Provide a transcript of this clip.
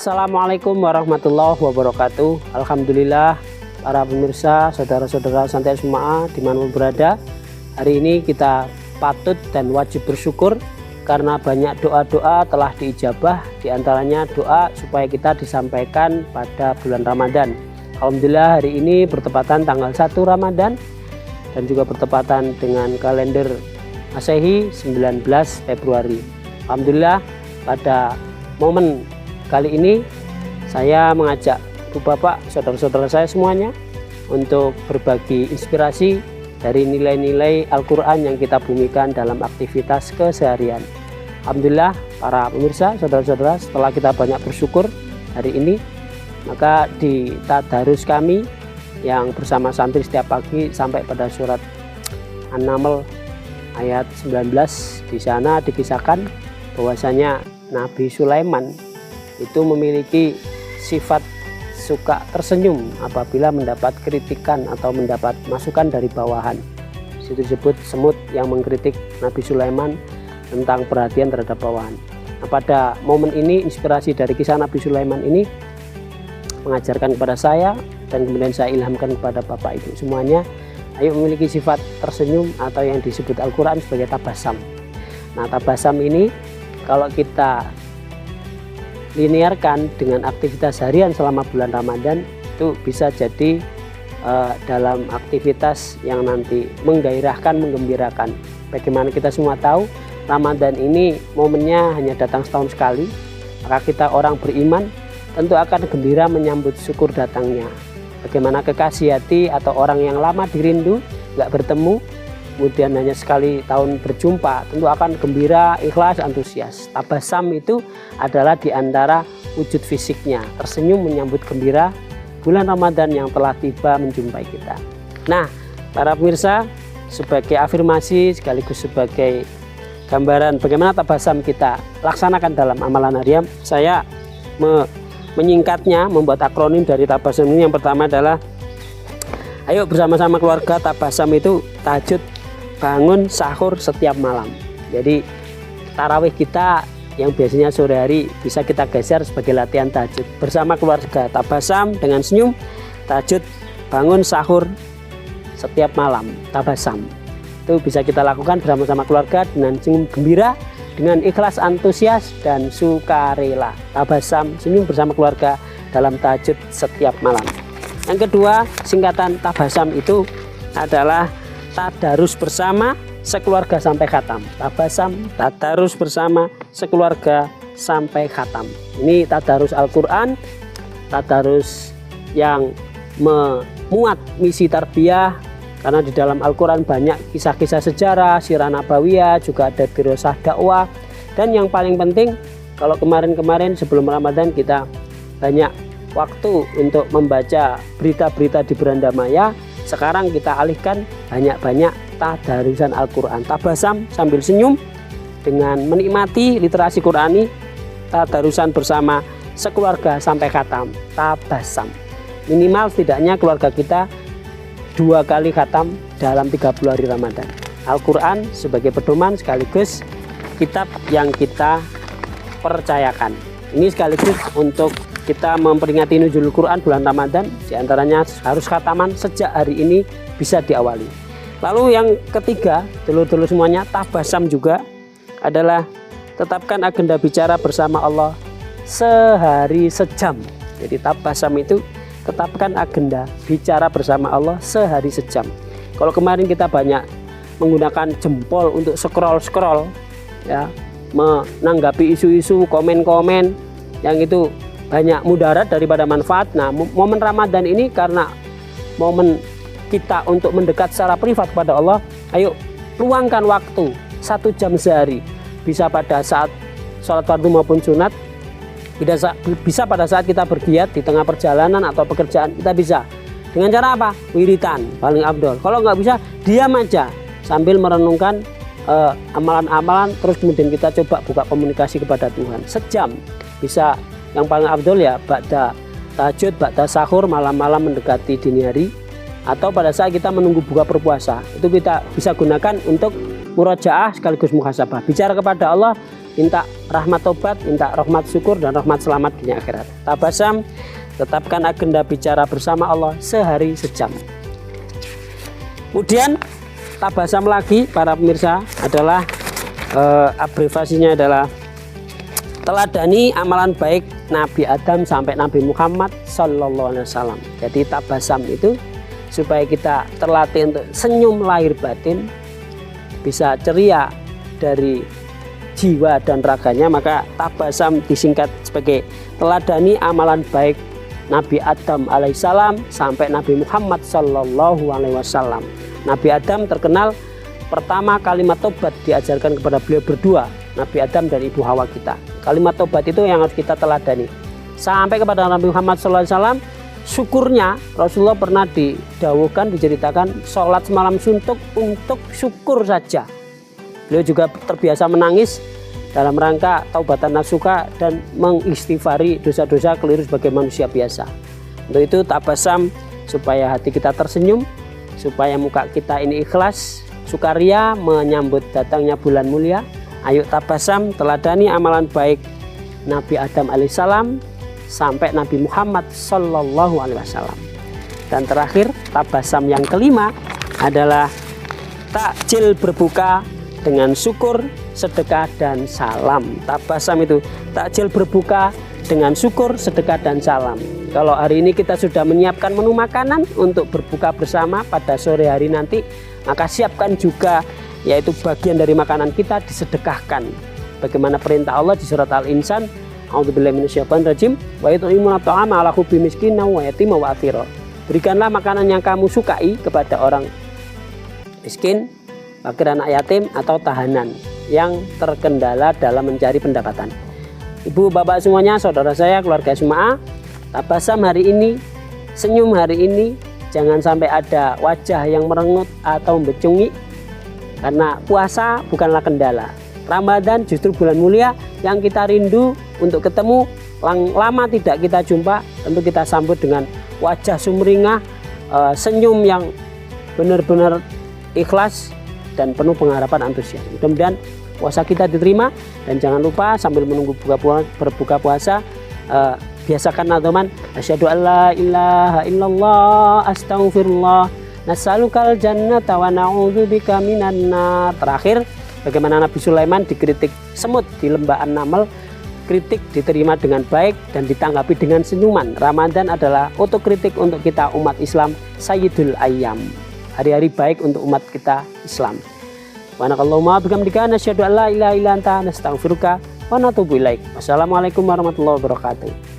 Assalamualaikum warahmatullahi wabarakatuh. Alhamdulillah para pemirsa, saudara-saudara santai semua dimanapun berada. Hari ini kita patut dan wajib bersyukur karena banyak doa-doa telah diijabah. Di antaranya doa supaya kita disampaikan pada bulan Ramadan. Alhamdulillah hari ini bertepatan tanggal 1 Ramadan dan juga bertepatan dengan kalender Masehi 19 Februari. Alhamdulillah pada momen kali ini saya mengajak Ibu Bapak, saudara-saudara saya semuanya untuk berbagi inspirasi dari nilai-nilai Al-Quran yang kita bumikan dalam aktivitas keseharian. Alhamdulillah para pemirsa, saudara-saudara, setelah kita banyak bersyukur hari ini, maka di tadarus kami yang bersama santri setiap pagi sampai pada surat An-Naml ayat 19, di sana dikisahkan bahwasanya Nabi Sulaiman itu memiliki sifat suka tersenyum apabila mendapat kritikan atau mendapat masukan dari bawahan. Situ disebut semut yang mengkritik Nabi Sulaiman tentang perhatian terhadap bawahan. Nah, pada momen ini inspirasi dari kisah Nabi Sulaiman ini mengajarkan kepada saya dan kemudian saya ilhamkan kepada Bapak Ibu semuanya, ayo memiliki sifat tersenyum atau yang disebut Al-Quran sebagai tabasam. Nah, tabasam ini kalau kita linearkan dengan aktivitas harian selama bulan Ramadan, itu bisa jadi dalam aktivitas yang nanti menggairahkan, menggembirakan. Bagaimana kita semua tahu Ramadan ini momennya hanya datang setahun sekali, maka kita orang beriman tentu akan gembira menyambut syukur datangnya. Bagaimana kekasih hati atau orang yang lama dirindu, nggak bertemu, kemudian hanya sekali tahun berjumpa, tentu akan gembira, ikhlas, antusias. Tabasam itu adalah di antara wujud fisiknya, tersenyum menyambut gembira bulan Ramadan yang telah tiba menjumpai kita. Nah, para pemirsa, sebagai afirmasi sekaligus sebagai gambaran bagaimana tabasam kita laksanakan dalam amalan harian, saya menyingkatnya, membuat akronim dari tabasam ini. Yang pertama adalah ayo bersama-sama keluarga tabasam itu tahajud, bangun sahur setiap malam. Jadi tarawih kita yang biasanya sore hari bisa kita geser sebagai latihan tahajud bersama keluarga, tabasam dengan senyum, tahajud, bangun sahur setiap malam, tabasam. Itu bisa kita lakukan bersama-sama keluarga dengan senyum gembira, dengan ikhlas, antusias, dan sukarela. Tabasam, senyum bersama keluarga dalam tahajud setiap malam. Yang kedua, singkatan tabasam itu adalah tadarus bersama sekeluarga sampai khatam. Tabasam, tadarus bersama sekeluarga sampai khatam. Ini tadarus Al-Quran, tadarus yang memuat misi tarbiyah, karena di dalam Al-Quran banyak kisah-kisah sejarah, sirah nabawiyah, juga ada dirosah dakwah. Dan yang paling penting, kalau kemarin-kemarin sebelum Ramadan kita banyak waktu untuk membaca berita-berita di beranda maya, sekarang kita alihkan banyak-banyak tadarusan Al-Quran. Tabasam sambil senyum dengan menikmati literasi Qurani, tadarusan bersama sekeluarga sampai khatam. Tabasam. Minimal setidaknya keluarga kita 2 kali khatam dalam 30 hari Ramadan. Al-Quran sebagai pedoman sekaligus kitab yang kita percayakan. Ini sekaligus untuk kita memperingati nuzulul Quran bulan Ramadan. Di antaranya harus khataman sejak hari ini bisa diawali. Lalu yang ketiga, dulur-dulur semuanya, tabasam juga adalah tetapkan agenda bicara bersama Allah sehari sejam. Jadi tabasam itu tetapkan agenda bicara bersama Allah sehari sejam. Kalau kemarin kita banyak menggunakan jempol untuk scroll-scroll, ya, menanggapi isu-isu, komen-komen yang itu banyak mudarat daripada manfaat. Nah, momen Ramadan ini karena momen kita untuk mendekat secara privat kepada Allah, ayo luangkan waktu 1 jam sehari, bisa pada saat sholat fardu maupun sunat, bisa pada saat kita bergiat di tengah perjalanan atau pekerjaan, kita bisa dengan cara apa? Wiritan paling afdol. Kalau nggak bisa, diam aja sambil merenungkan amalan-amalan, terus kemudian kita coba buka komunikasi kepada Tuhan sejam. Bisa yang paling afdol ya ba'da tahajud, ba'da sahur, malam-malam mendekati dini hari, atau pada saat kita menunggu buka berpuasa. Itu kita bisa gunakan untuk murajaah sekaligus muhasabah, bicara kepada Allah minta rahmat tobat, minta rahmat syukur dan rahmat selamat dunia akhirat. Tabasam, tetapkan agenda bicara bersama Allah sehari sejam. Kemudian tabasam lagi para pemirsa adalah abrevasinya adalah teladani amalan baik Nabi Adam sampai Nabi Muhammad Sallallahu Alaihi Wasallam. Jadi tabasam itu supaya kita terlatih untuk senyum lahir batin, bisa ceria dari jiwa dan raganya, maka tabasam disingkat sebagai teladani amalan baik Nabi Adam alaihissalam sampai Nabi Muhammad Sallallahu Alaihi Wasallam. Nabi Adam terkenal pertama kalimat tobat diajarkan kepada beliau berdua, Nabi Adam dan Ibu Hawa kita. Kalimat tobat itu yang harus kita teladani. Sampai kepada Nabi Muhammad Sallallahu Alaihi Wasallam, syukurnya Rasulullah pernah didawuhkan, diceritakan sholat semalam suntuk untuk syukur saja. Beliau juga terbiasa menangis dalam rangka taubatan nasuka dan mengistighfari dosa-dosa keliru sebagai manusia biasa. Untuk itu tabasam supaya hati kita tersenyum, supaya muka kita ini ikhlas, sukaria menyambut datangnya bulan mulia. Ayo tabasam, teladani amalan baik Nabi Adam alaihissalam sampai Nabi Muhammad Sallallahu Alaihi Wasallam. Dan terakhir tabasam yang kelima adalah takjil berbuka dengan syukur, sedekah dan salam. Tabasam itu takjil berbuka dengan syukur, sedekah dan salam. Kalau hari ini kita sudah menyiapkan menu makanan untuk berbuka bersama pada sore hari nanti, maka siapkan juga yaitu bagian dari makanan kita disedekahkan. Bagaimana perintah Allah di surat Al-Insan, a'udzubillahi minasyaitonirrajim, wa yut'imuna ta'ama ala hubbi miskin wa yatima wa asira. Berikanlah makanan yang kamu sukai kepada orang miskin, fakir, anak yatim atau tahanan yang terkendala dalam mencari pendapatan. Ibu bapak semuanya, saudara saya, keluarga Suma'a, tabasam hari ini, senyum hari ini, jangan sampai ada wajah yang merengut atau membecungi, karena puasa bukanlah kendala. Ramadan justru bulan mulia yang kita rindu untuk ketemu, lama tidak kita jumpa, tentu kita sambut dengan wajah sumringah, senyum yang benar-benar ikhlas dan penuh pengharapan antusias. Mudah-mudahan puasa kita diterima, dan jangan lupa sambil menunggu berbuka puasa, biasakan nadoman asyhadu alla ilaha illallah astaghfirullah nas'alukal jannata wa na'udzubika minan nar. Terakhir, bagaimana Nabi Sulaiman dikritik semut di lembah An-Naml, kritik diterima dengan baik dan ditanggapi dengan senyuman. Ramadan adalah otokritik untuk kita umat Islam, Sayyidul Ayyam, hari-hari baik untuk umat kita Islam. Wa naqallahumma bihamdika nasyhadu an la ilaha illa anta nastaghfiruka wa natubu ilaik. Wassalamualaikum warahmatullahi wabarakatuh.